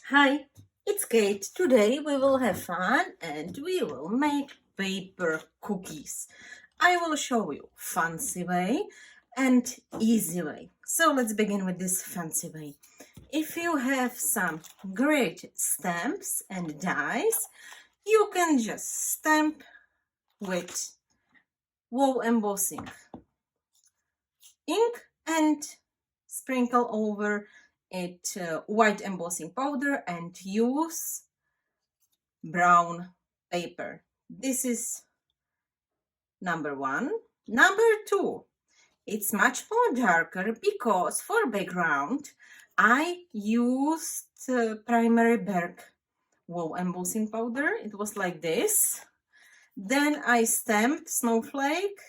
Hi, it's Kate. Today we will have fun and we will make paper cookies. I will show you fancy way and easy way. So let's begin with this fancy way. If you have some great stamps and dies, you can just stamp with wow embossing ink and sprinkle over it white embossing powder and use brown paper. This is number one. Number two, it's much more darker because for background I used primary Berg wow embossing powder. It was like this. Then I stamped snowflake,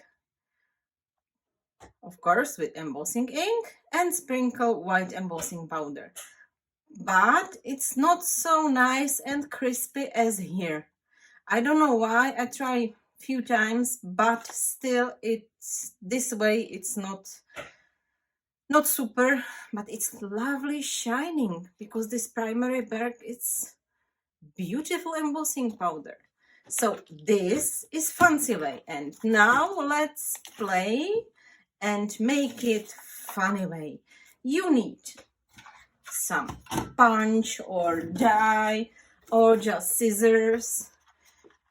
of course, with embossing ink and sprinkle white embossing powder. But it's not so nice and crispy as here. I don't know why. I tried few times, but still it's this way. It's not super, but it's lovely shining because this primary Berg, it's beautiful embossing powder. So this is fancy way, and now let's play and make it funny way. You need some punch or die or just scissors.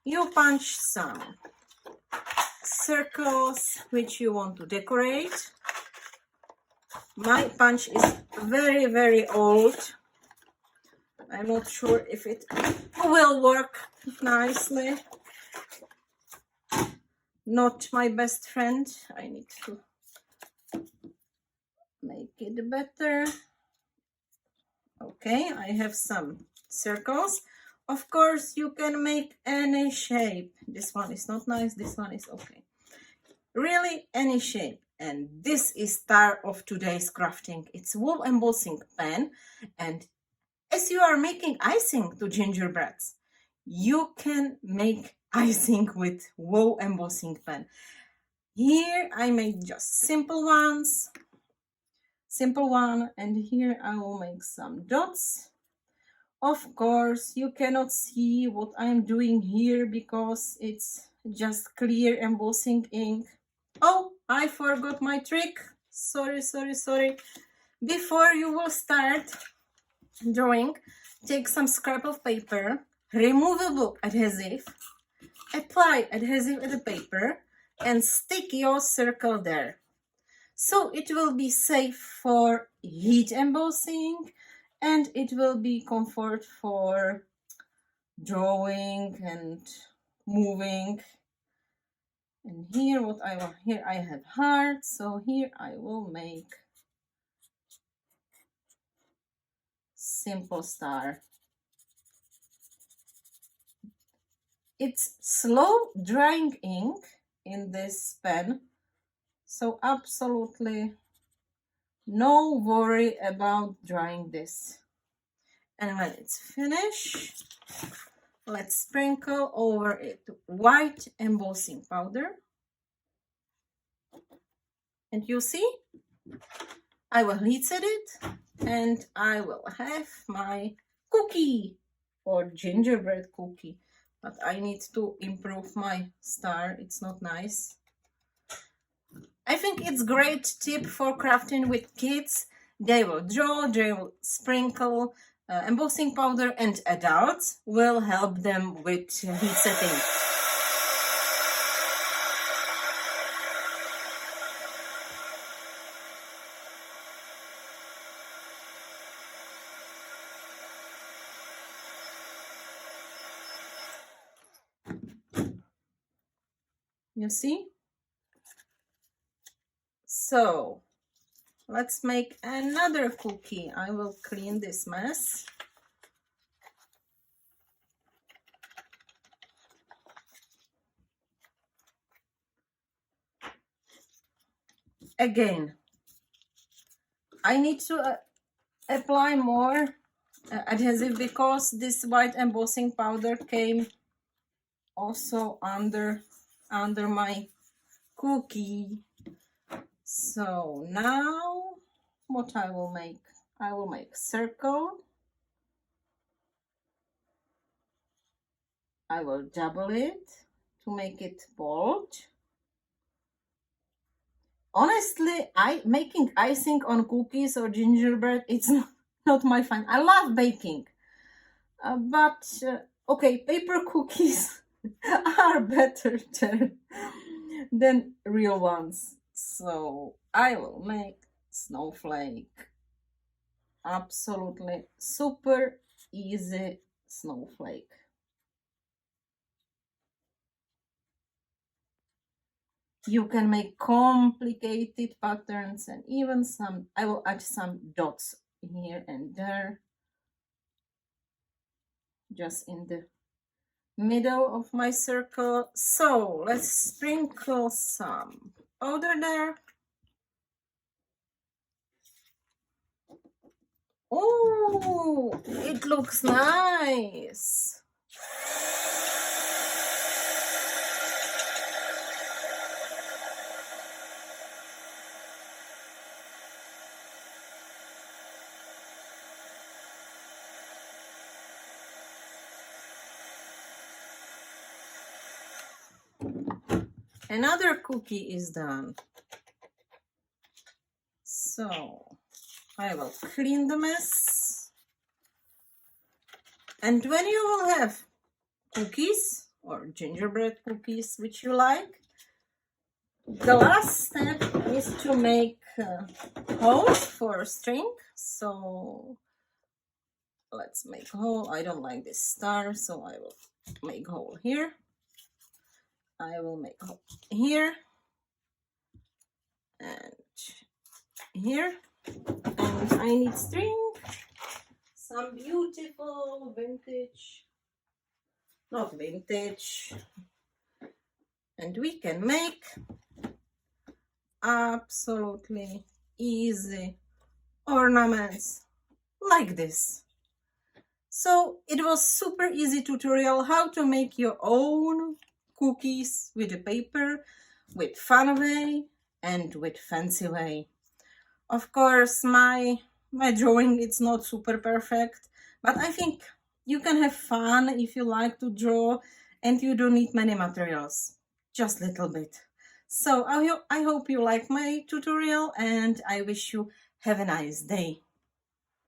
You punch some circles which you want to decorate. My punch is very old. I'm not sure if it will work nicely. Not my best friend. I need to make it better. Okay, I have some circles. Of course, you can make any shape. This one is not nice. This one is okay. Really, any shape. And this is star of today's crafting. It's wool embossing pen. And as you are making icing to gingerbreads, you can make icing with wool embossing pen. Here I made just simple ones. Simple one. And here I will make some dots. Of course, you cannot see what I'm doing here because it's just clear embossing ink. Oh, I forgot my trick. Sorry. Before you will start drawing, take some scrap of paper, removable adhesive, apply adhesive at the paper, and stick your circle there. So it will be safe for heat embossing and it will be comfort for drawing and moving. And here I have hearts, so here I will make simple star. It's slow drying ink in this pen, so absolutely no worry about drying this. And when it's finished, let's sprinkle over it white embossing powder. And you see, I will heat set it and I will have my cookie or gingerbread cookie. But I need to improve my star. It's not nice. I think it's great tip for crafting with kids. They will draw, they will sprinkle embossing powder, and adults will help them with heat setting. You see? So let's make another cookie. I will clean this mess. Again, I need to apply more adhesive because this white embossing powder came also under my cookie. So now what I will make? I will make circle I will double it to make it bold. Honestly, making icing on cookies or gingerbread, it's not my fun. I love baking, but okay, paper cookies are better than real ones. So I will make snowflake. Absolutely super easy snowflake. You can make complicated patterns and even some, I will add some dots here and there, just in the middle of my circle. So let's sprinkle some powder there. Oh, it looks nice. Another cookie is done. So I will clean the mess. And when you will have cookies or gingerbread cookies, which you like, the last step is to make holes for string. So let's make hole. I don't like this star, so I will make hole here. I will make hole here and here. And I need string, some beautiful vintage, not vintage, and we can make absolutely easy ornaments like this. So it was super easy tutorial how to make your own cookies with the paper, with fun way and with fancy way. Of course, my drawing it's not super perfect, but I think you can have fun if you like to draw and you don't need many materials, just a little bit. So I hope you like my tutorial and I wish you have a nice day.